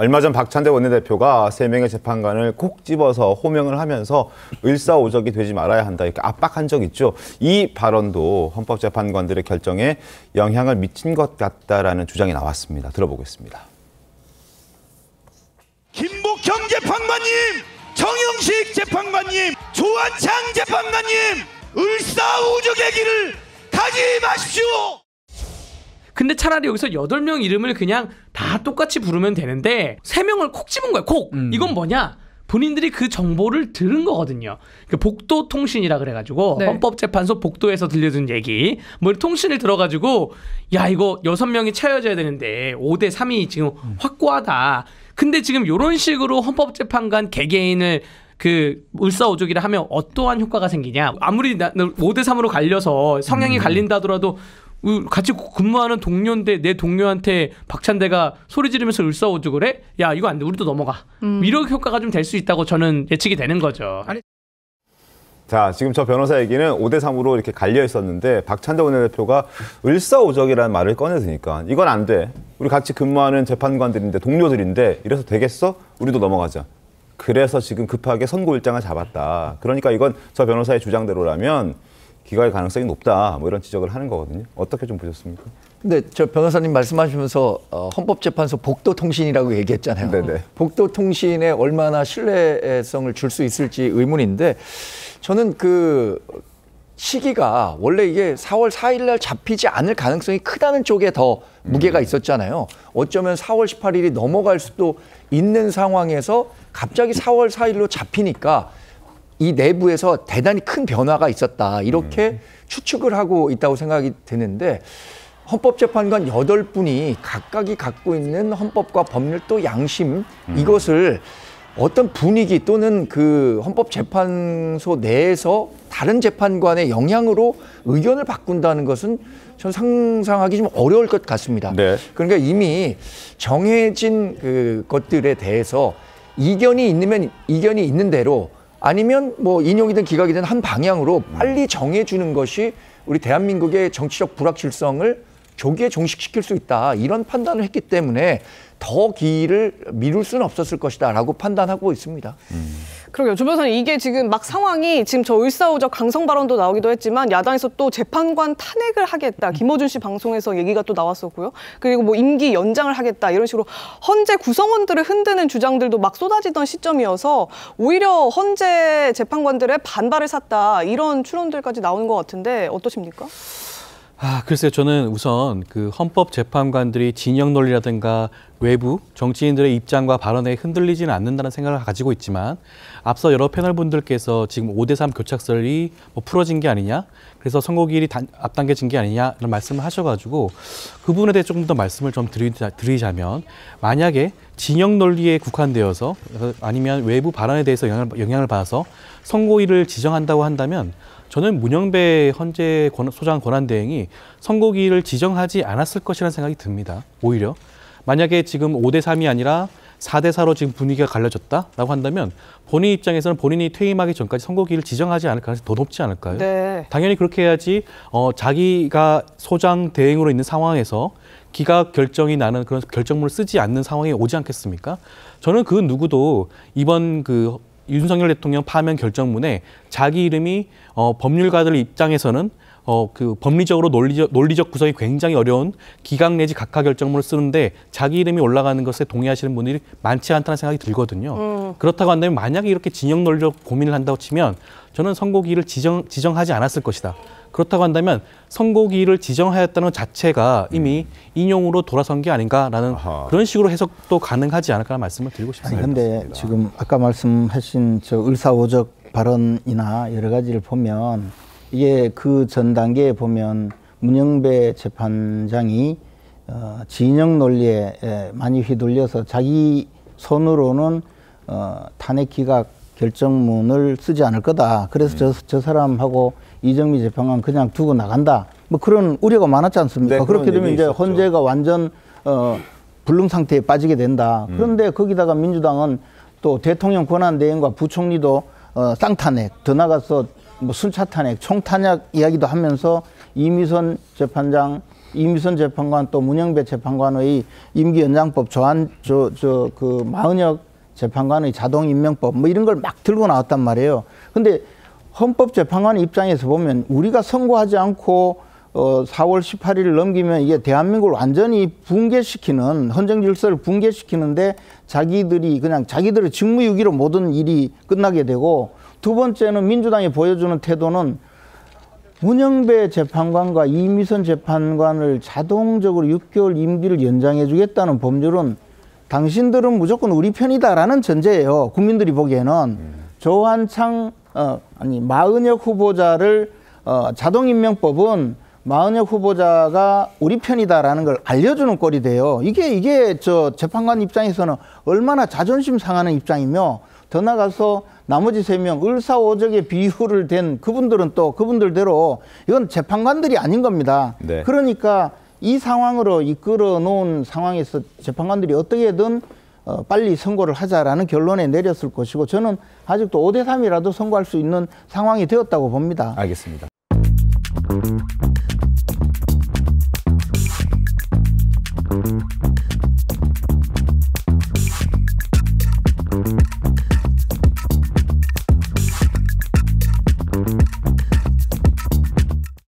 얼마 전 박찬대 원내대표가 3명의 재판관을 콕 집어서 호명을 하면서 을사오적이 되지 말아야 한다 이렇게 압박한 적 있죠. 이 발언도 헌법재판관들의 결정에 영향을 미친 것 같다라는 주장이 나왔습니다. 들어보겠습니다. 김복형 재판관님, 정영식 재판관님, 조한창 재판관님, 을사오적의 길을 가지 마십시오. 근데 차라리 여기서 8명 이름을 그냥 다 똑같이 부르면 되는데 3명을 콕 집은 거야. 콕. 이건 뭐냐? 본인들이 그 정보를 들은 거거든요. 그 복도통신이라 그래가지고 네. 헌법재판소 복도에서 들려준 얘기 뭐 통신을 들어가지고 야 이거 6명이 채워져야 되는데 5대3이 지금 확고하다. 근데 지금 이런 식으로 헌법재판관 개개인을 그 을사오적이라 하면 어떠한 효과가 생기냐. 아무리 5대3으로 갈려서 성향이 갈린다 하더라도 같이 근무하는 동료인데 내 동료한테 박찬대가 소리 지르면서 을사오적을 해? 야 이거 안 돼. 우리도 넘어가. 이런 효과가 좀 될 수 있다고 저는 예측이 되는 거죠. 자, 지금 저 변호사 얘기는 5대3으로 이렇게 갈려 있었는데 박찬대 원내대표가 을사오적이라는 말을 꺼내드니까 이건 안 돼. 우리 같이 근무하는 재판관들인데 동료들인데 이래서 되겠어? 우리도 넘어가자. 그래서 지금 급하게 선고일장을 잡았다. 그러니까 이건 저 변호사의 주장대로라면 기각의 가능성이 높다. 뭐 이런 지적을 하는 거거든요. 어떻게 좀 보셨습니까? 근데 저 변호사님 말씀하시면서 헌법재판소 복도통신이라고 얘기했잖아요. 네네. 복도통신에 얼마나 신뢰성을 줄 수 있을지 의문인데 저는 그 시기가 원래 이게 4월 4일 날 잡히지 않을 가능성이 크다는 쪽에 더 무게가 있었잖아요. 어쩌면 4월 18일이 넘어갈 수도 있는 상황에서 갑자기 4월 4일로 잡히니까 이 내부에서 대단히 큰 변화가 있었다. 이렇게 추측을 하고 있다고 생각이 드는데 헌법재판관 8분이 각각이 갖고 있는 헌법과 법률 또 양심 이것을 어떤 분위기 또는 그 헌법재판소 내에서 다른 재판관의 영향으로 의견을 바꾼다는 것은 전 상상하기 좀 어려울 것 같습니다. 네. 그러니까 이미 정해진 그 것들에 대해서 이견이 있는 대로 아니면 뭐 인용이든 기각이든 한 방향으로 빨리 정해주는 것이 우리 대한민국의 정치적 불확실성을 조기에 종식시킬 수 있다. 이런 판단을 했기 때문에 더 기일을 미룰 수는 없었을 것이다 라고 판단하고 있습니다. 그러게요. 조 변호사님, 이게 지금 막 상황이 지금 저 을사오적 강성 발언도 나오기도 했지만 야당에서 또 재판관 탄핵을 하겠다. 김어준 씨 방송에서 얘기가 또 나왔었고요. 그리고 뭐 임기 연장을 하겠다. 이런 식으로 헌재 구성원들을 흔드는 주장들도 막 쏟아지던 시점이어서 오히려 헌재 재판관들의 반발을 샀다. 이런 추론들까지 나오는 것 같은데 어떠십니까? 글쎄요. 저는 우선 그 헌법재판관들이 진영 논리라든가 외부 정치인들의 입장과 발언에 흔들리지는 않는다는 생각을 가지고 있지만 앞서 여러 패널분들께서 지금 5대3 교착설이 뭐 풀어진 게 아니냐, 그래서 선고기일이 앞당겨진 게 아니냐라는 말씀을 하셔가지고 그 부분에 대해 조금 더 말씀을 좀 드리자면 만약에 진영 논리에 국한되어서 아니면 외부 발언에 대해서 영향을 받아서 선고일을 지정한다고 한다면 저는 문영배 헌재 소장 권한대행이 선고기일을 지정하지 않았을 것이라는 생각이 듭니다. 오히려 만약에 지금 5대3이 아니라 4대4로 지금 분위기가 갈려졌다라고 한다면 본인 입장에서는 본인이 퇴임하기 전까지 선고기일을 지정하지 않을 가능성이 더 높지 않을까요? 네. 당연히 그렇게 해야지 자기가 소장 대행으로 있는 상황에서 기각 결정이 나는 그런 결정문을 쓰지 않는 상황이 오지 않겠습니까? 저는 그 누구도 이번 그 윤석열 대통령 파면 결정문에 자기 이름이 법률가들 입장에서는 그 법리적으로 논리적 구성이 굉장히 어려운 기각 내지 각하 결정문을 쓰는데 자기 이름이 올라가는 것에 동의하시는 분들이 많지 않다는 생각이 들거든요. 그렇다고 한다면 만약에 이렇게 진영 논리적 고민을 한다고 치면 저는 선고기일을 지정하지 않았을 것이다. 그렇다고 한다면 선고기일을 지정하였다는 것 자체가 이미 인용으로 돌아선 게 아닌가라는 그런 식으로 해석도 가능하지 않을까라는 말씀을 드리고 싶습니다. 그런데 지금 아까 말씀하신 저 을사오적 발언이나 여러 가지를 보면 이게 그 전 단계에 보면 문영배 재판장이 진영 논리에 많이 휘둘려서 자기 손으로는 탄핵 기각 결정문을 쓰지 않을 거다. 그래서 저 사람하고 이정미 재판관 그냥 두고 나간다. 뭐 그런 우려가 많았지 않습니까? 네, 그렇게 되면 이제 헌재가 완전 불능 상태에 빠지게 된다. 그런데 거기다가 민주당은 또 대통령 권한대행과 부총리도 쌍탄핵, 더 나가서 뭐 순차 탄핵, 총탄핵 이야기도 하면서 이미선 재판장 이미선 재판관 또 문영배 재판관의 임기 연장법 그 마은혁 재판관의 자동 임명법 뭐 이런 걸 막 들고 나왔단 말이에요. 근데 헌법재판관 입장에서 보면 우리가 선고하지 않고 4월 18일을 넘기면 이게 대한민국을 완전히 붕괴시키는 헌정 질서를 붕괴시키는데 자기들이 그냥 자기들의 직무유기로 모든 일이 끝나게 되고, 두 번째는 민주당이 보여주는 태도는 문영배 재판관과 이미선 재판관을 자동적으로 6개월 임기를 연장해 주겠다는 법률은 당신들은 무조건 우리 편이다라는 전제예요. 국민들이 보기에는. 마은혁 후보자를 자동임명법은 마은혁 후보자가 우리 편이다라는 걸 알려주는 꼴이 돼요. 이게 저 재판관 입장에서는 얼마나 자존심 상하는 입장이며, 더 나가서 나머지 3명 을사오적의 비유를 댄 그분들은 또 그분들대로 이건 재판관들이 아닌 겁니다. 네. 그러니까 이 상황으로 이끌어 놓은 상황에서 재판관들이 어떻게든 빨리 선고를 하자라는 결론에 내렸을 것이고, 저는 아직도 5대3이라도 선고할 수 있는 상황이 되었다고 봅니다. 알겠습니다.